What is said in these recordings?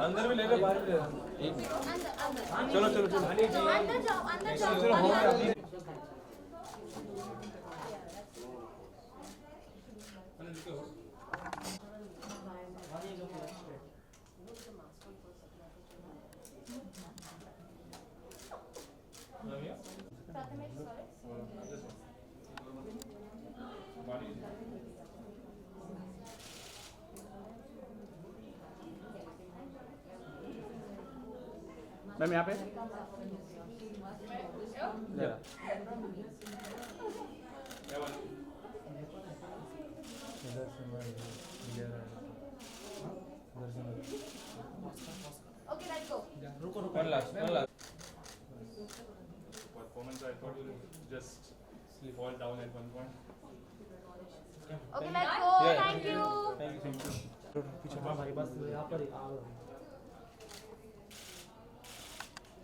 अंदर भी ले ले, बाहर भी ले ले। चलो चलो चलो, अंदर जाओ, अंदर जाओ। चलो हो गया अभी। मैम यहाँ पे Okay, let's go. one last, one last. Performance, I thought you would just fall down at one point. Okay, let's go. Yeah, Thank you. Thank you, thank you. पीछे भाई बस यहाँ पर ही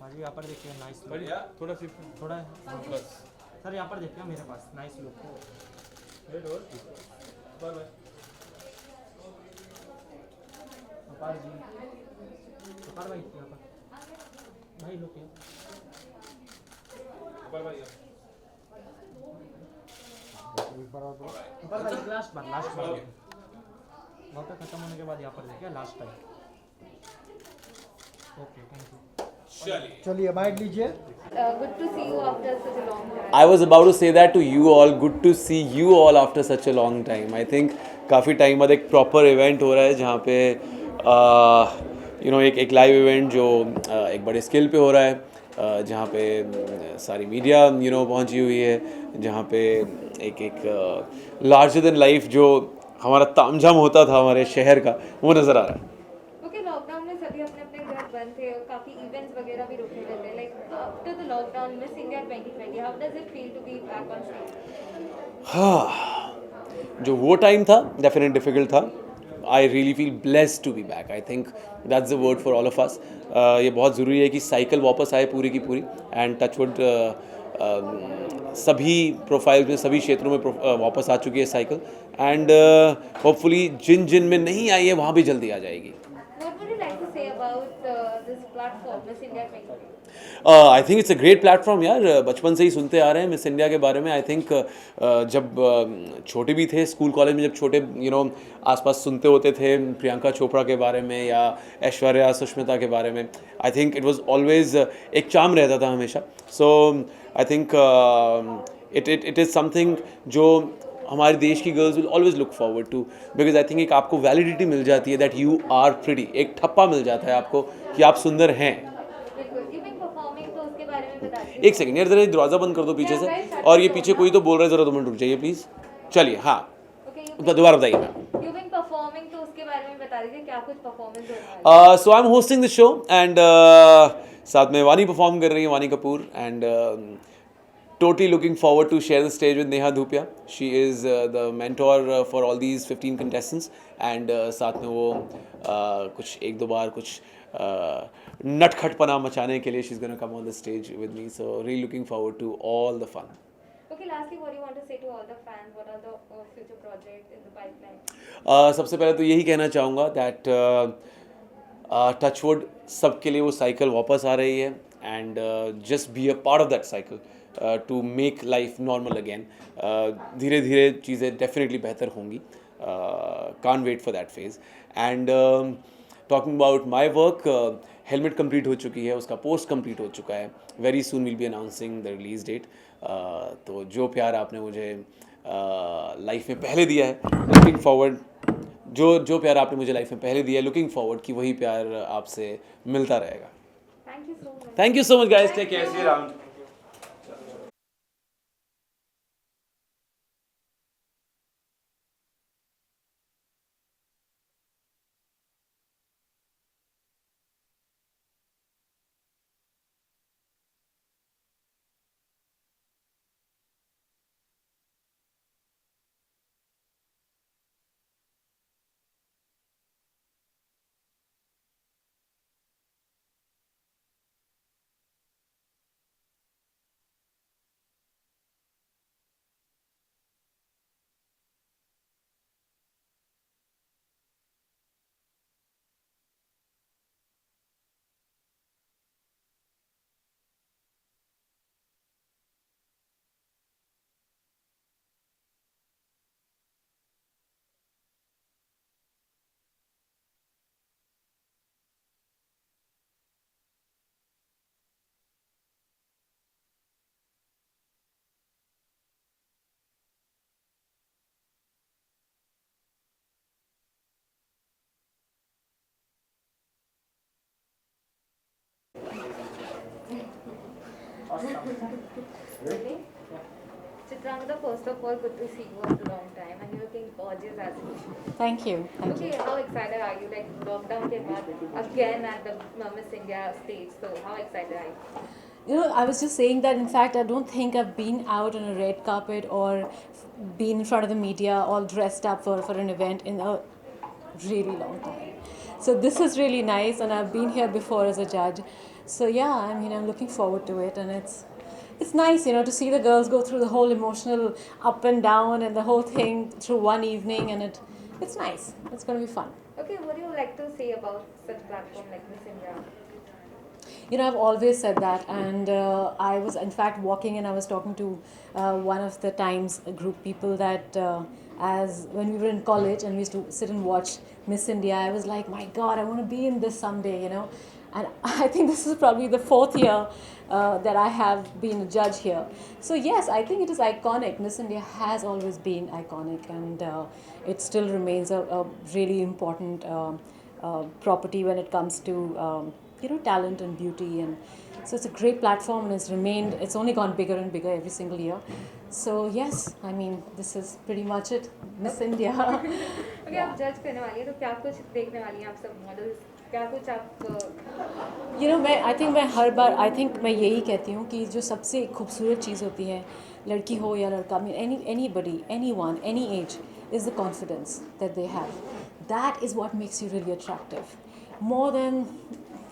भाई यहाँ पर देखिए नाइस लुक बढ़िया, थोड़ा सिर्फ थोड़ा बस। सर यहाँ पर देखिए मेरे पास नाइस लुक वेट और बाय बाय। अपार जी अपार भाई यहाँ पर भाई लुक है बाय बाय। अपार भाई लास्ट बार वहाँ पे खत्म होने के बाद यहाँ पर देखिए last time okay thank you चलिए बाइट लीजिए. Good to see you after such a long time. I was about to say that to you all. Good to see you all after such a long time. I think काफ़ी time बाद एक proper event हो रहा है जहाँ पे एक live event जो एक बड़े स्केल पे हो रहा है, जहाँ पे सारी मीडिया पहुँची हुई है, जहाँ पे एक लार्जर देन लाइफ जो हमारा तामझाम होता था हमारे शहर का, वो नज़र आ रहा है. Okay, लॉकडाउन में सभी अपने अपने घर बंद थे और काफी इवेंट्स वगैरह भी रुके हुए थे. Like after the lockdown, Miss India 2020, how does it feel to be back on stage? हाँ, जो वो टाइम था डेफिनेट डिफिकल्ट था. I really feel blessed to be back. I think that's the word for all of us. ये बहुत ज़रूरी है कि साइकिल वापस आए पूरी की पूरी. एंड टचवुड सभी प्रोफाइल्स में, सभी क्षेत्रों में वापस आ चुकी है साइकिल. एंड होपफुली जिन जिन में नहीं आई है वहाँ भी जल्दी आ जाएगी. What would you like to say about this platform, Miss India 2020? I think it's a great platform यार. बचपन से ही सुनते आ रहे हैं मिस इंडिया के बारे में. आई थिंक जब छोटे भी थे, स्कूल कॉलेज में जब छोटे आसपास सुनते होते थे प्रियंका चोपड़ा के बारे में या ऐश्वर्या सुष्मिता के बारे में. I think it was always एक चार्म रहता था हमेशा. So I think it is something जो हमारे देश की girls will always look forward to. Because I think एक आपको वैलिडिटी मिल जाती है दैट यू आर प्रिटी. एक ठप्पा मिल जाता है आपको कि आप सुंदर हैं. बिल्कुल. You've been performing, तो उसके बारे में बता दीजिए. एक सेकंड यार, ज़रा दरवाज़ा बंद कर दो पीछे से. और ये पीछे कोई तो बोल रहा है, ज़रा 2 मिनट रुक जाइए प्लीज़. चलिए हाँ, Okay, दोबारा बताइए मैम. you've been performing, तो उसके बारे में बता दीजिए क्या कुछ परफॉर्मेंस हो रहा है. So I am hosting this show and साथ में वानी परफॉर्म कर रही है, Vaani Kapoor. And totally looking forward to share the stage with Neha Dhupia. She is the mentor for all these 15 contestants. And साथ में वो कुछ एक दो बार कुछ नटखटपना मचाने के लिए she's going to come on the stage with me. So really looking forward to all the fun. Okay, lastly, what do you want to say to all the fans? What are the future projects in the pipeline? सबसे पहले तो यही कहना चाहूँगा that touchwood सबके लिए वो cycle वापस आ रही है. And just be a part of that cycle to make life normal again. धीरे धीरे चीज़ें डेफिनेटली बेहतर होंगी. Can't wait for that phase. And talking about my work, helmet complete हो चुकी है, उसका पोस्ट कंप्लीट हो चुका है. Very soon will be announcing the release date. तो जो प्यार आपने मुझे लाइफ में पहले दिया है, लुकिंग फॉरवर्ड, जो प्यार आपने मुझे लाइफ में पहले दिया है, लुकिंग फॉरवर्ड कि वही प्यार आपसे मिलता रहेगा. Thank you so much. Thank you so much guys. Take care. See you around. Okay. Chitrangada, first of all, good to see you after a long time, and you're looking gorgeous as usual. Thank you. Thank you. Okay, how excited are you? Like lockdown came back again at the Miss India stage. So how excited are you? You know, I was just saying that in fact, I don't think I've been out on a red carpet or been in front of the media all dressed up for an event in a really long time. So this is really nice, and I've been here before as a judge. So yeah, I mean, I'm looking forward to it, and it's nice, you know, to see the girls go through the whole emotional up and down and the whole thing through one evening, and it's nice. It's going to be fun. Okay, what do you like to say about such platform like Miss India? You know, I've always said that, and I was in fact walking and I was talking to one of the Times group people that as when we were in college and we used to sit and watch Miss India, I was like, my God, I want to be in this someday, you know. And I think this is probably the 4th year that I have been a judge here. So yes, I think it is iconic. Miss India has always been iconic, and it still remains a really important property when it comes to you know, talent and beauty. And so it's a great platform, and it's only gone bigger and bigger every single year. So yes, I mean, this is pretty much it, Miss India. Okay, आप जज करने वाली हैं तो क्या कुछ देखने वाली हैं आप सब मॉडल्स, क्या कुछ आप You know, मैं हर बार मैं यही कहती हूँ कि जो सबसे खूबसूरत चीज़ होती है, लड़की हो या लड़का, I mean anybody, anyone, any age, is the confidence that they have. That is what makes you really attractive, more than,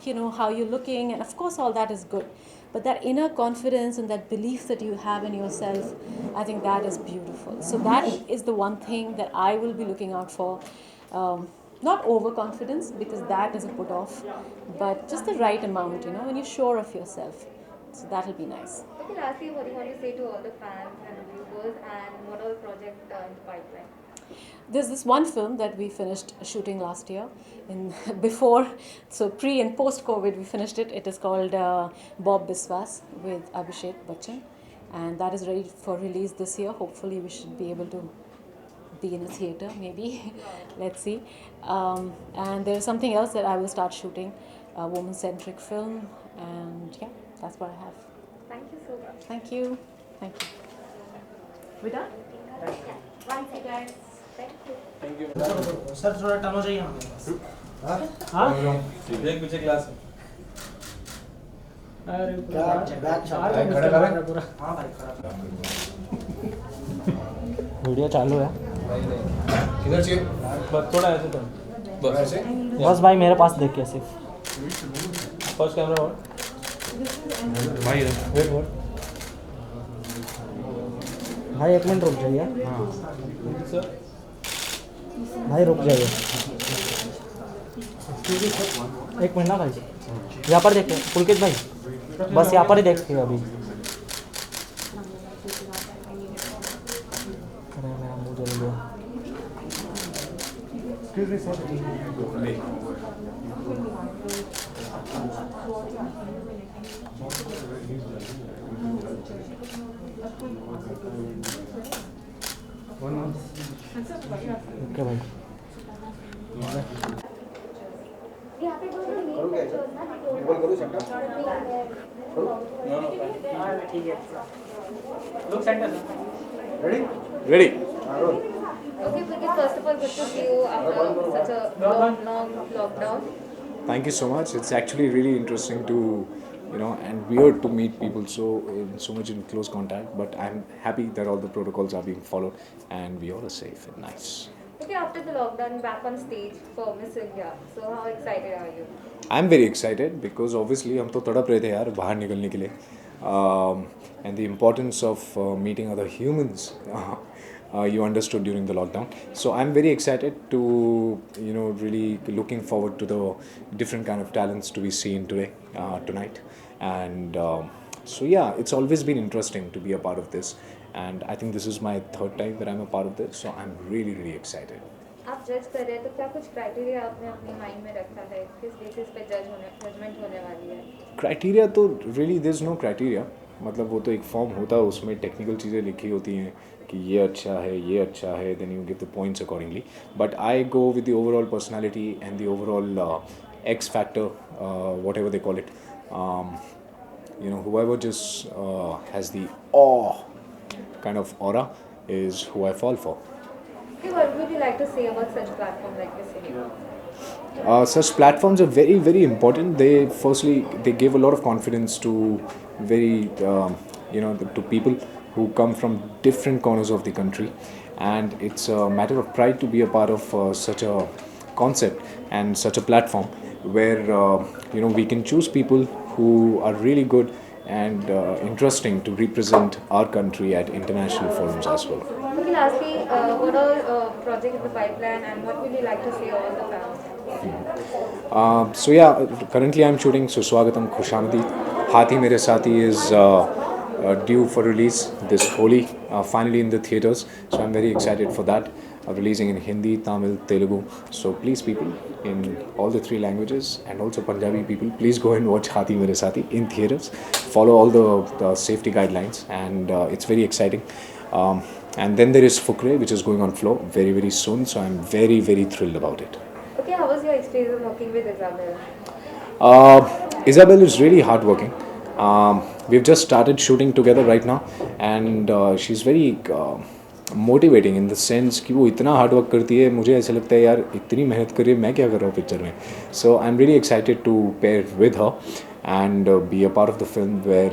you know, how you're looking, and of course all that is good, but that inner confidence and that belief that you have in yourself, I think that is beautiful. So that is the one thing that I will be looking out for. Not overconfidence, because that is a put off, but just the right amount, you know, when you're sure of yourself. So that will be nice. Okay, lastly, what do you want to say to all the fans and viewers, and what all projects are in the pipeline? There's this one film that we finished shooting last year, so pre and post COVID, we finished it. It is called Bob Biswas with Abhishek Bachchan, and that is ready for release this year. Hopefully, we should be able to be in a theatre, maybe. Let's see. And there's something else that I will start shooting, a woman-centric film, and yeah, that's what I have. Thank you so much. Thank you. Thank you. We done? One second. Thank you. Sir थोड़ा turn हो जाइए हमें। हाँ? एक पीछे class है। अरे क्या बैग चार बैग मिनट खड़ा का करें? पूरा। हाँ भाई खड़ा। वीडियो चालू है। किधर से? बस थोड़ा ऐसे तो। बस ऐसे? बस भाई मेरे पास देख के सिर्फ। फर्स्ट कैमरा और। भाई वेट। भाई 1 मिनट रुक जाइए। हाँ। सर। भाई रुक जाइए। 1 मिनट ना भाई। यहाँ पर देखिए पुलकित भाई, बस यहाँ पर ही देखिए अभी। अरे मेरा मुँह जल गया। ओके भाई। यहाँ पे कोई नहीं करूँ क्या ऐसा? टेबल करूँ सेंटर? ठीक है। लोग centre. Ready? Ready? Okay, Pulkit, first of all, good to see you after such a long lockdown. Thank you so much. It's actually really interesting to, and weird to meet people so much in close contact. But I'm happy that all the protocols are being followed and we all are safe and nice. Okay, after the lockdown, back on stage for Miss India. So how excited are you? I'm very excited because obviously हम तो तड़प रहे थे यार बाहर निकलने के लिए, and the importance of meeting other humans. You understood during the lockdown. So I'm very excited to, really looking forward to the different kind of talents to be seen tonight. And so yeah, it's always been interesting to be a part of this. And I think this is my 3rd time that I'm a part of this. So I'm really, really excited. आप जज कर रहे हैं तो क्या कुछ criteria आपने अपने माइंड में रखा है किस बेसिस पे जजमेंट होने वाली है? क्राइटेरिया तो really there is no criteria, मतलब वो तो एक फॉर्म होता है, उसमें टेक्निकल चीज़ें लिखी होती हैं कि ये अच्छा है, then you give the points accordingly. But I go with the overall personality and the overall X factor, whatever they call it. whoever just has the awe kind of aura is who I fall for. Okay, what would you like to say about such platform like Miss India? Such platforms are very, very important. They give a lot of confidence to to people who come from different corners of the country, and it's a matter of pride to be a part of such a concept and such a platform where we can choose people who are really good and interesting to represent our country at international forums as well. Okay, lastly, what are projects in the pipeline and what would you like to say about the fans? Currently I'm shooting Suswagatam Khushamdi. Hathi Mere Saathi is due for release this Holi, finally in the theatres. So I'm very excited for that. Releasing in Hindi, Tamil, Telugu. So please, people in all the 3 languages and also Punjabi people, please go and watch Hathi Mere Saathi in theatres. Follow all the safety guidelines, and it's very exciting. And then there is Fukre, which is going on floor very, very soon. So I'm very, very thrilled about it. Okay, how was your experience working with Isabel? Isabel is really hardworking. We've just started shooting together right now, and she's very motivating in the sense कि वो इतना hard work करती है, मुझे ऐसा लगता है यार इतनी मेहनत कर रही है, मैं क्या कर रहा हूँ पिक्चर में. So I'm really excited to pair with her and be a part of the film where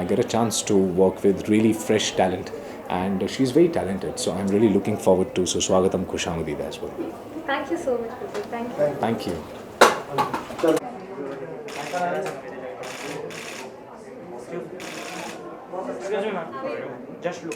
I get a chance to work with really fresh talent, and she's very talented. So I'm really looking forward to Suswagatam Khushamdi as well. Thank you so much, Prithvi. Thank you. Thank you. Excuse me, ma'am. Just look.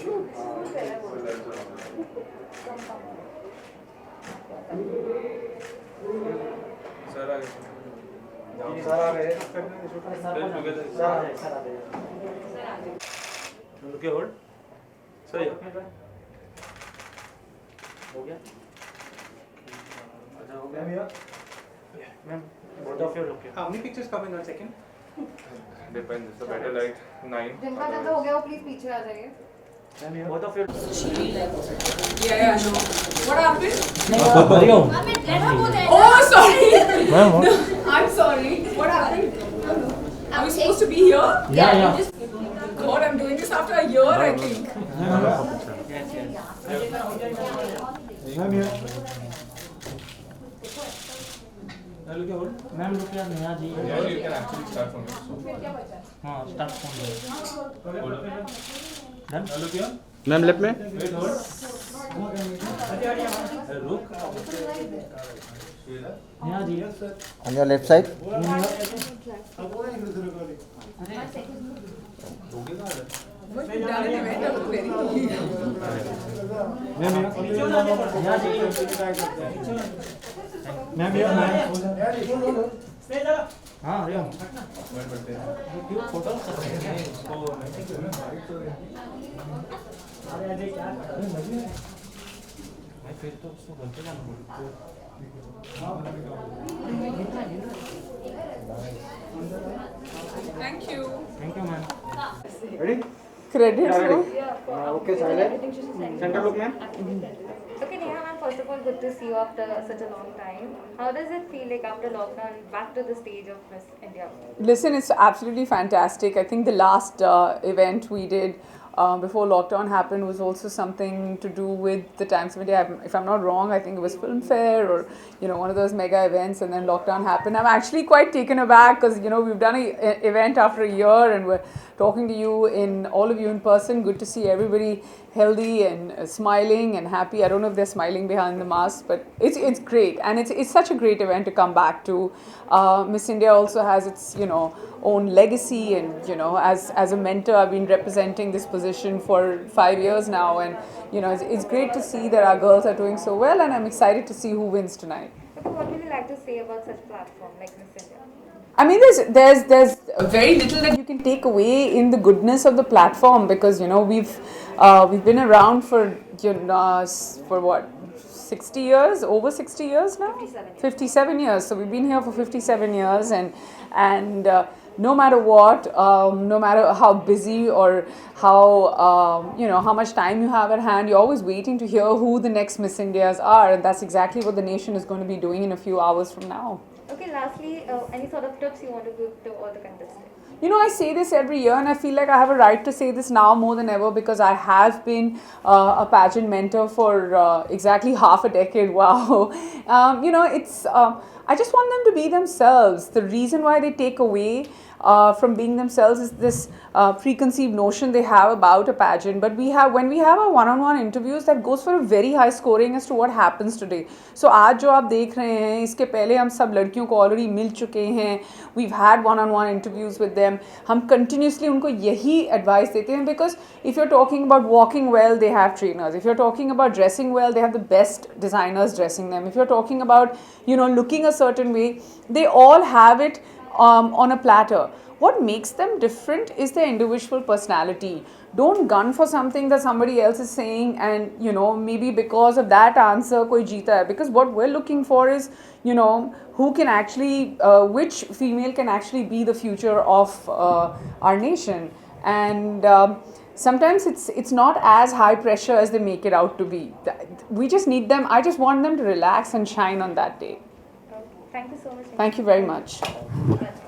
Look your hold. Sir, हो गया? अच्छा हो गया? Ma'am, both of you look here. How many pictures come in 1 second? Depends. It's a better light 9. जिनका ज़्यादा हो गया वो प्लीज पीछे आ जाइए. Both of you. Yeah, I know. What happened? Hariom. Oh, sorry. Ma'am, what? No, I'm sorry. What happened? Are we supposed to be here? Yeah. God, I'm doing this after a year, I think. Ma'am, look here, Neha ji. Yeah, you can actually start from here. हाँ, start from there. Hold on. Done? Now look here. Ma'am left में Wait, hold. Look. Neha ji. On your left side. But we've done an event, I look very clean. Neha ji. हाँ, हरिओम. क्यों photo कर रहे हैं इसको? मैं फिर तो उसको घर पे जाना पड़ेगा. Thank you. Thank you, ma'am. Ready? Credits, no? Okay, silent. Center look, ma'am. Okay, Neha ma'am, first of all, good to see you after such a long time. How does it feel like after lockdown, back to the stage of Miss India? Listen, it's absolutely fantastic. I think the last event we did before lockdown happened was also something to do with the Times of India. If I'm not wrong, I think it was Filmfare or one of those mega events, and then lockdown happened. I'm actually quite taken aback because we've done an event after a year, and we're talking to you all of you in person. Good to see everybody healthy and smiling and happy. I don't know if they're smiling behind the mask, but it's great, and it's such a great event to come back to. Miss India also has its own legacy, and as a mentor, I've been representing this position for 5 years now, and it's great to see that our girls are doing so well, and I'm excited to see who wins tonight. Okay, what would you like to say about such platform like Miss India? I mean, there's very little that you can take away in the goodness of the platform, because we've been around for what, 60 years, over 60 years now? 57 years. So we've been here for 57 years, and no matter what, no matter how busy or how much time you have at hand, you're always waiting to hear who the next Miss Indias are, and that's exactly what the nation is going to be doing in a few hours from now. Okay, lastly, any sort of tips you want to give to all the contestants? you know, I say this every year, and I feel like I have a right to say this now more than ever, because I have been a pageant mentor for exactly half a decade. Wow. You know, it's I just want them to be themselves. The reason why they take away from being themselves is this preconceived notion they have about a pageant. But when we have our one-on-one interviews, that goes for a very high scoring as to what happens today. So आज जो आप देख रहे हैं, इसके पहले हम सब लड़कियों को already मिल चुके हैं. We've had one-on-one interviews with them. हम continuously उनको यही advice देते हैं, because if you're talking about walking well, they have trainers. If you're talking about dressing well, they have the best designers dressing them. If you're talking about, you know, looking a certain way, they all have it on a platter. What makes them different is their individual personality. Don't gun for something that somebody else is saying, and you know, maybe because of that answer koi jeeta hai. Because what we're looking for is, you know, who can actually, which female can actually be the future of our nation. And sometimes it's not as high pressure as they make it out to be. We just need them. I just want them to relax and shine on that day. Thank you so much. Thank you very much. That's